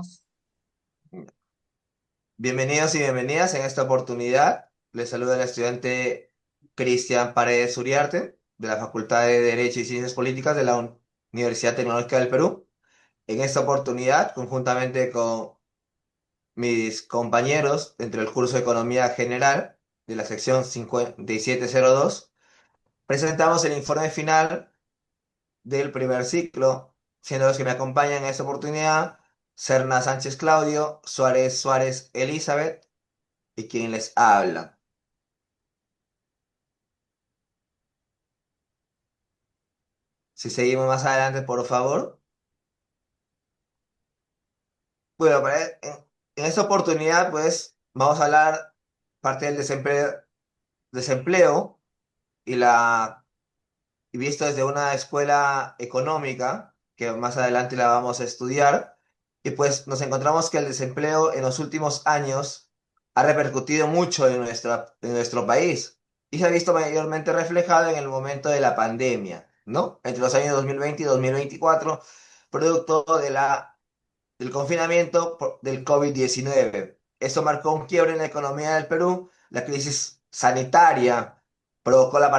comenzamos. Bienvenidos y bienvenidas. En esta oportunidad les saluda el estudiante Cristian Paredes Uriarte de la Facultad de Derecho y Ciencias Políticas de la Universidad Tecnológica del Perú. En esta oportunidad, conjuntamente con mis compañeros dentro del curso de Economía General de la sección 5702, presentamos el informe final del primer ciclo, siendo los que me acompañan en esta oportunidad Serna Sánchez Claudio, Suárez Suárez Elizabeth y quien les habla. Si seguimos más adelante, por favor. Bueno, en esta oportunidad, pues, vamos a hablar parte del desempleo y y visto desde una escuela económica, que más adelante la vamos a estudiar, y pues nos encontramos que el desempleo en los últimos años ha repercutido mucho en en nuestro país y se ha visto mayormente reflejado en el momento de la pandemia, ¿no? Entre los años 2020 y 2024, producto del confinamiento del COVID-19. Esto marcó un quiebre en la economía del Perú. La crisis sanitaria provocó la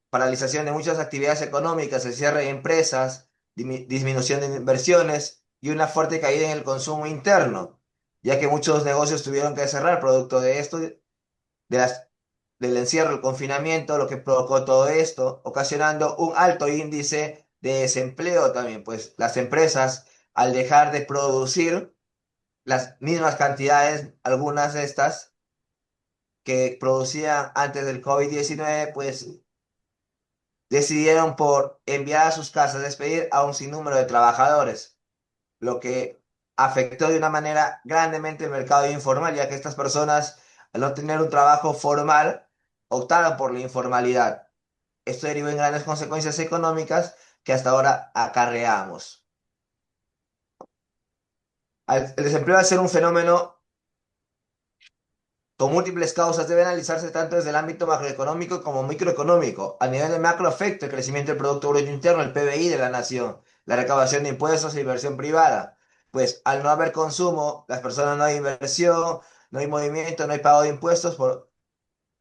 paralización de muchas actividades económicas, el cierre de empresas, disminución de inversiones y una fuerte caída en el consumo interno, ya que muchos negocios tuvieron que cerrar producto de esto, del encierro, el confinamiento, lo que provocó todo esto, ocasionando un alto índice de desempleo también, pues las empresas, al dejar de producir las mismas cantidades, algunas de estas que producían antes del COVID-19, pues decidieron por enviar a sus casas, despedir a un sinnúmero de trabajadores, lo que afectó de una manera grandemente el mercado informal, ya que estas personas, al no tener un trabajo formal, optaron por la informalidad. Esto derivó en grandes consecuencias económicas que hasta ahora acarreamos. El desempleo al ser un fenómeno con múltiples causas debe analizarse tanto desde el ámbito macroeconómico como microeconómico. A nivel de macro afecta el crecimiento del Producto Bruto Interno, el PBI de la nación, la recaudación de impuestos e inversión privada. Pues al no haber consumo, las personas no hay inversión, no hay movimiento, no hay pago de impuestos, por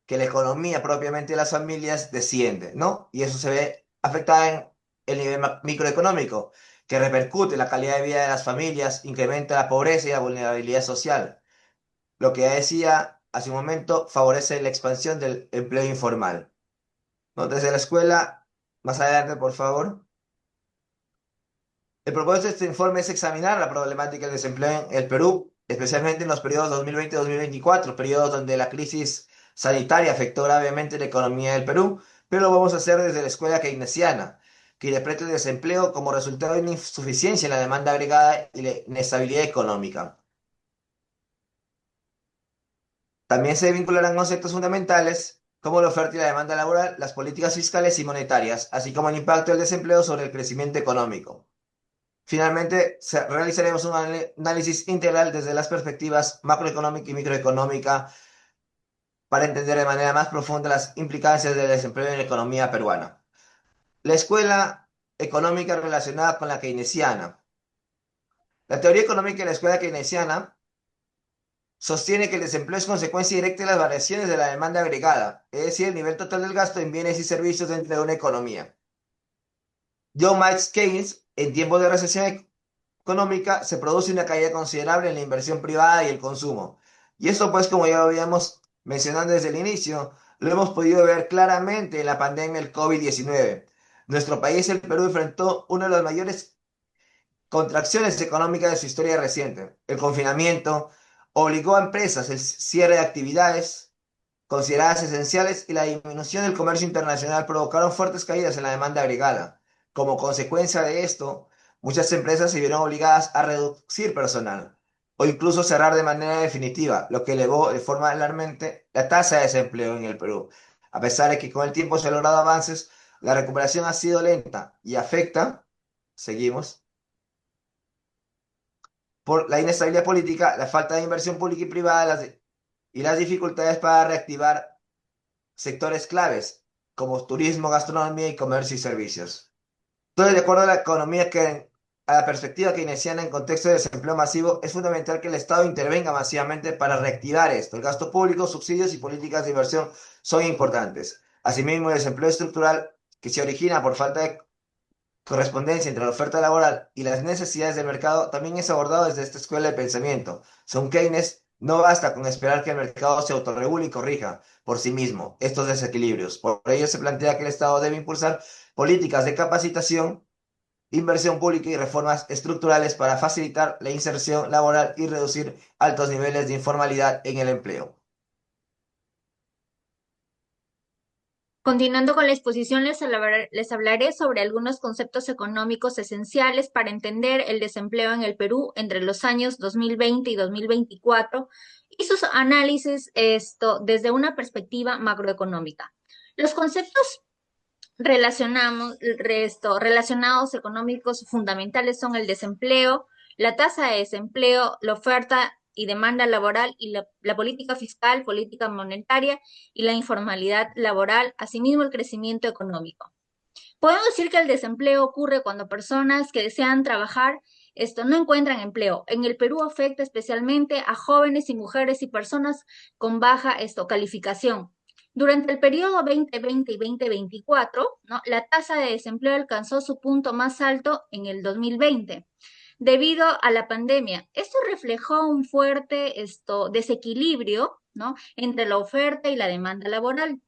que la economía propiamente de las familias desciende, ¿no? Y eso se ve afectada en el nivel microeconómico, que repercute en la calidad de vida de las familias, incrementa la pobreza y la vulnerabilidad social. Lo que ya decía hace un momento favorece la expansión del empleo informal. ¿No? Desde la escuela, más adelante, por favor. El propósito de este informe es examinar la problemática del desempleo en el Perú, especialmente en los periodos 2020-2024, periodos donde la crisis sanitaria afectó gravemente la economía del Perú, pero lo vamos a hacer desde la escuela keynesiana, que interpreta el desempleo como resultado de una insuficiencia en la demanda agregada y la inestabilidad económica. También se vincularán conceptos fundamentales como la oferta y la demanda laboral, las políticas fiscales y monetarias, así como el impacto del desempleo sobre el crecimiento económico. Finalmente, realizaremos un análisis integral desde las perspectivas macroeconómica y microeconómica para entender de manera más profunda las implicancias del desempleo en la economía peruana. La escuela económica relacionada con la keynesiana. La teoría económica de la escuela keynesiana sostiene que el desempleo es consecuencia directa de las variaciones de la demanda agregada, es decir, el nivel total del gasto en bienes y servicios dentro de una economía. John Maynard Keynes, en tiempos de recesión económica, se produce una caída considerable en la inversión privada y el consumo. Y esto, pues, como ya lo habíamos mencionado desde el inicio, lo hemos podido ver claramente en la pandemia del COVID-19. Nuestro país, el Perú, enfrentó una de las mayores contracciones económicas de su historia reciente. El confinamiento obligó a empresas el cierre de actividades consideradas esenciales y la disminución del comercio internacional provocaron fuertes caídas en la demanda agregada. Como consecuencia de esto, muchas empresas se vieron obligadas a reducir personal o incluso cerrar de manera definitiva, lo que elevó de forma alarmante la tasa de desempleo en el Perú. A pesar de que con el tiempo se han logrado avances, la recuperación ha sido lenta y afecta, seguimos, por la inestabilidad política, la falta de inversión pública y privada y las dificultades para reactivar sectores claves como turismo, gastronomía y comercio y servicios. Todo de acuerdo a la economía que a la perspectiva keynesiana en contexto de desempleo masivo, es fundamental que el Estado intervenga masivamente para reactivar esto. El gasto público, subsidios y políticas de inversión son importantes. Asimismo, el desempleo estructural que se origina por falta de correspondencia entre la oferta laboral y las necesidades del mercado también es abordado desde esta escuela de pensamiento. Según Keynes, no basta con esperar que el mercado se autorregule y corrija por sí mismo estos desequilibrios. Por ello se plantea que el Estado debe impulsar políticas de capacitación, inversión pública y reformas estructurales para facilitar la inserción laboral y reducir altos niveles de informalidad en el empleo. Continuando con la exposición, les hablaré sobre algunos conceptos económicos esenciales para entender el desempleo en el Perú entre los años 2020 y 2024 y sus análisis desde una perspectiva macroeconómica. Los conceptos relacionados económicos fundamentales son el desempleo, la tasa de desempleo, la oferta y demanda laboral y la política fiscal, política monetaria y la informalidad laboral, asimismo el crecimiento económico. Podemos decir que el desempleo ocurre cuando personas que desean trabajar no encuentran empleo. En el Perú afecta especialmente a jóvenes y mujeres y personas con baja calificación. Durante el periodo 2020 y 2024, ¿no? La tasa de desempleo alcanzó su punto más alto en el 2020 debido a la pandemia. Esto reflejó un fuerte desequilibrio, ¿no? Entre la oferta y la demanda laboral,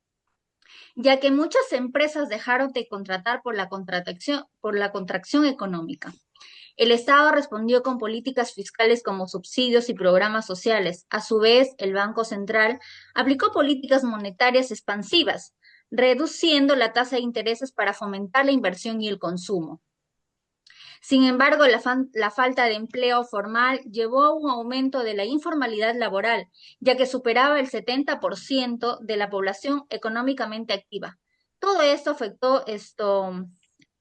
ya que muchas empresas dejaron de contratar por la contracción económica. El Estado respondió con políticas fiscales como subsidios y programas sociales. A su vez, el Banco Central aplicó políticas monetarias expansivas, reduciendo la tasa de intereses para fomentar la inversión y el consumo. Sin embargo, la falta de empleo formal llevó a un aumento de la informalidad laboral, ya que superaba el 70% de la población económicamente activa. Todo esto afectó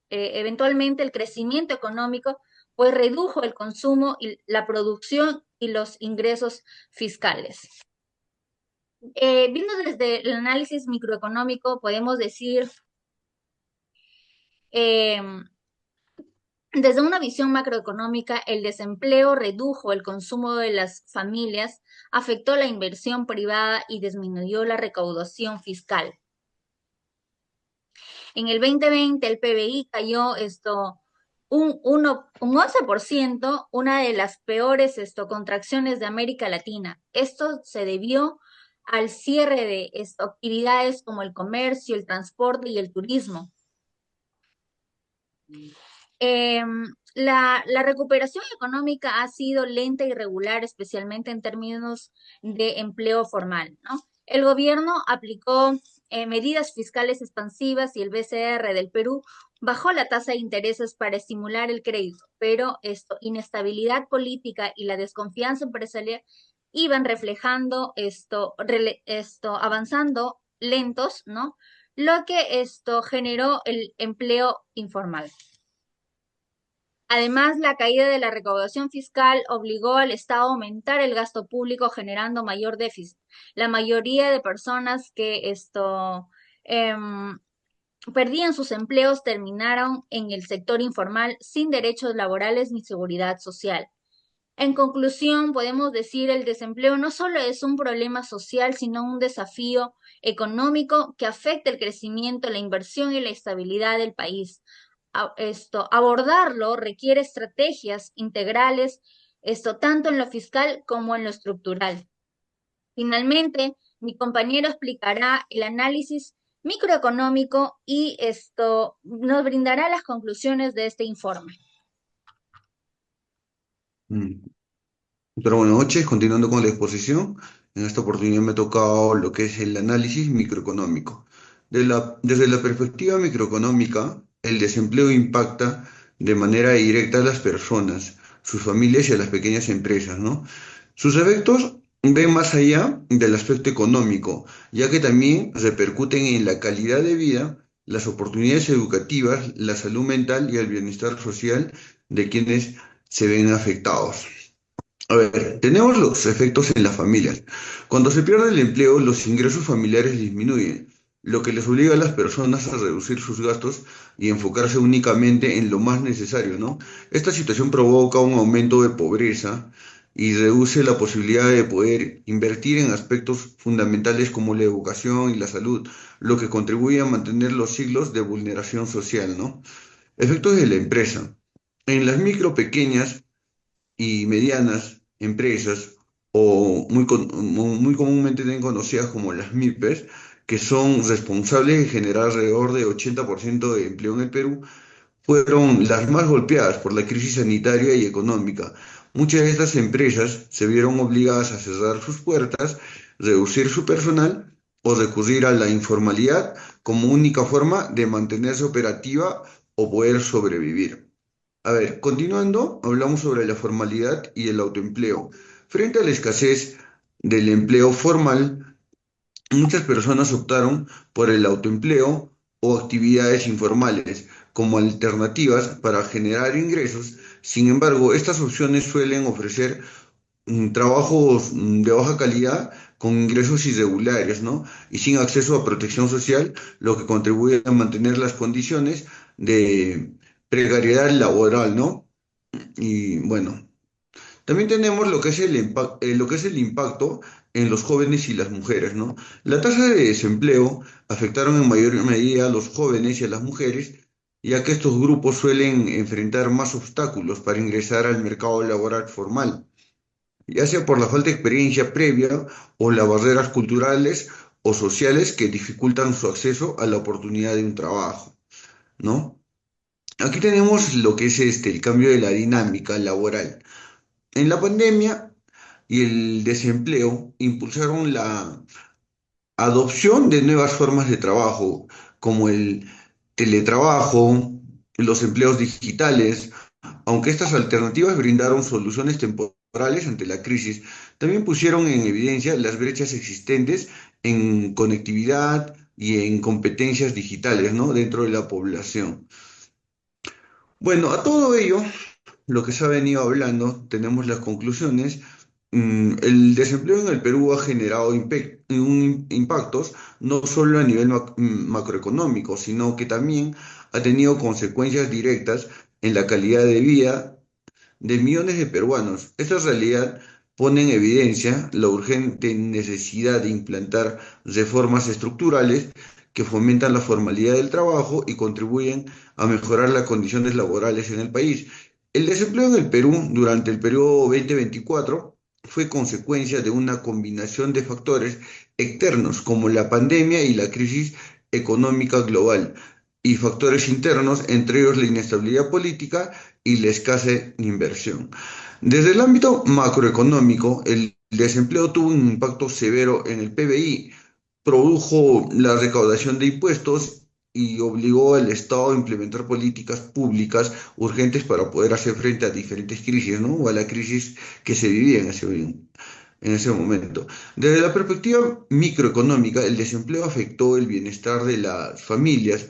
eventualmente el crecimiento económico, pues redujo el consumo y la producción y los ingresos fiscales. Viendo desde el análisis microeconómico, podemos decir eh, desde una visión macroeconómica, el desempleo redujo el consumo de las familias, afectó la inversión privada y disminuyó la recaudación fiscal. En el 2020 el PBI cayó un 11%, una de las peores contracciones de América Latina. Esto se debió al cierre de actividades como el comercio, el transporte y el turismo. Eh, la recuperación económica ha sido lenta y regular, especialmente en términos de empleo formal, ¿no? El gobierno aplicó medidas fiscales expansivas y el BCR del Perú bajó la tasa de intereses para estimular el crédito, pero inestabilidad política y la desconfianza empresarial iban reflejando avanzando lentos, ¿no? Lo que generó el empleo informal. Además, la caída de la recaudación fiscal obligó al Estado a aumentar el gasto público, generando mayor déficit. La mayoría de personas que em, perdían sus empleos terminaron en el sector informal sin derechos laborales ni seguridad social. En conclusión, podemos decir el desempleo no solo es un problema social, sino un desafío económico que afecta el crecimiento, la inversión y la estabilidad del país. Abordarlo requiere estrategias integrales, tanto en lo fiscal como en lo estructural. Finalmente, mi compañero explicará el análisis microeconómico y esto nos brindará las conclusiones de este informe. Mm. Pero buenas noches, continuando con la exposición. En esta oportunidad me ha tocado lo que es el análisis microeconómico. Desde la perspectiva microeconómica, el desempleo impacta de manera directa a las personas, sus familias y a las pequeñas empresas, ¿no? Sus efectos ven más allá del aspecto económico, ya que también repercuten en la calidad de vida, las oportunidades educativas, la salud mental y el bienestar social de quienes se ven afectados. A ver, tenemos los efectos en las familias. Cuando se pierde el empleo, los ingresos familiares disminuyen. lo que les obliga a las personas a reducir sus gastos y enfocarse únicamente en lo más necesario, ¿no? Esta situación provoca un aumento de pobreza y reduce la posibilidad de poder invertir en aspectos fundamentales como la educación y la salud, lo que contribuye a mantener los siglos de vulneración social, ¿no? Efectos de la empresa. En las micro, pequeñas y medianas empresas, o muy comúnmente también conocidas como las MIPES, que son responsables de generar alrededor de 80% de empleo en el Perú, fueron las más golpeadas por la crisis sanitaria y económica. Muchas de estas empresas se vieron obligadas a cerrar sus puertas, reducir su personal o recurrir a la informalidad como única forma de mantenerse operativa o poder sobrevivir. A ver, continuando, hablamos sobre la formalidad y el autoempleo. Frente a la escasez del empleo formal, muchas personas optaron por el autoempleo o actividades informales como alternativas para generar ingresos. Sin embargo, estas opciones suelen ofrecer trabajos de baja calidad con ingresos irregulares, ¿no? Y sin acceso a protección social, lo que contribuye a mantener las condiciones de precariedad laboral, ¿no? Y bueno, también tenemos lo que es lo que es el impacto en los jóvenes y las mujeres, ¿no? La tasa de desempleo afectaron en mayor medida a los jóvenes y a las mujeres, ya que estos grupos suelen enfrentar más obstáculos para ingresar al mercado laboral formal, ya sea por la falta de experiencia previa o las barreras culturales o sociales que dificultan su acceso a la oportunidad de un trabajo, ¿no? Aquí tenemos lo que es el cambio de la dinámica laboral. En la pandemia y el desempleo impulsaron la adopción de nuevas formas de trabajo, como el teletrabajo, los empleos digitales. Aunque estas alternativas brindaron soluciones temporales ante la crisis, también pusieron en evidencia las brechas existentes en conectividad y en competencias digitales, ¿no? Dentro de la población. Bueno, a todo ello, lo que se ha venido hablando, tenemos las conclusiones. El desempleo en el Perú ha generado impactos no solo a nivel macroeconómico, sino que también ha tenido consecuencias directas en la calidad de vida de millones de peruanos. Esta realidad pone en evidencia la urgente necesidad de implantar reformas estructurales que fomentan la formalidad del trabajo y contribuyen a mejorar las condiciones laborales en el país. El desempleo en el Perú durante el periodo 2024 fue consecuencia de una combinación de factores externos como la pandemia y la crisis económica global y factores internos, entre ellos la inestabilidad política y la escasa inversión. Desde el ámbito macroeconómico, el desempleo tuvo un impacto severo en el PBI, produjo la recaudación de impuestos y obligó al Estado a implementar políticas públicas urgentes para poder hacer frente a diferentes crisis, ¿no? O a la crisis que se vivía en ese momento. Desde la perspectiva microeconómica, el desempleo afectó el bienestar de las familias,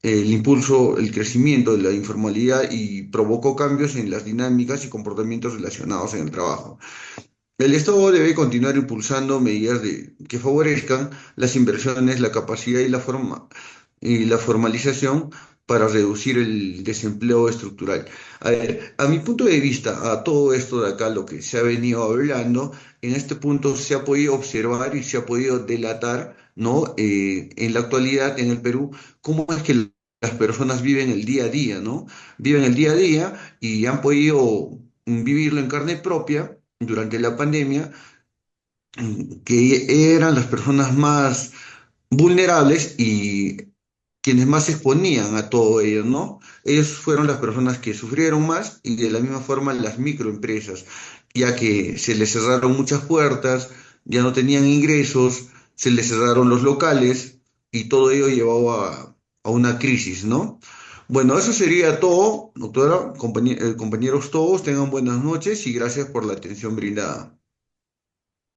el impulso, el crecimiento de la informalidad y provocó cambios en las dinámicas y comportamientos relacionados en el trabajo. El Estado debe continuar impulsando medidas que favorezcan las inversiones, la capacidad y la formalización para reducir el desempleo estructural. A ver, a mi punto de vista, a todo esto de acá, lo que se ha venido hablando, en este punto se ha podido observar y se ha podido delatar, ¿no? En la actualidad en el Perú, cómo es que las personas viven el día a día, ¿no? Viven el día a día y han podido vivirlo en carne propia durante la pandemia, que eran las personas más vulnerables y quienes más se exponían a todo ello, ¿no? Ellos fueron las personas que sufrieron más y de la misma forma las microempresas, ya que se les cerraron muchas puertas, ya no tenían ingresos, se les cerraron los locales y todo ello llevó a una crisis, ¿no? Bueno, eso sería todo, doctora, compañeros todos, tengan buenas noches y gracias por la atención brindada.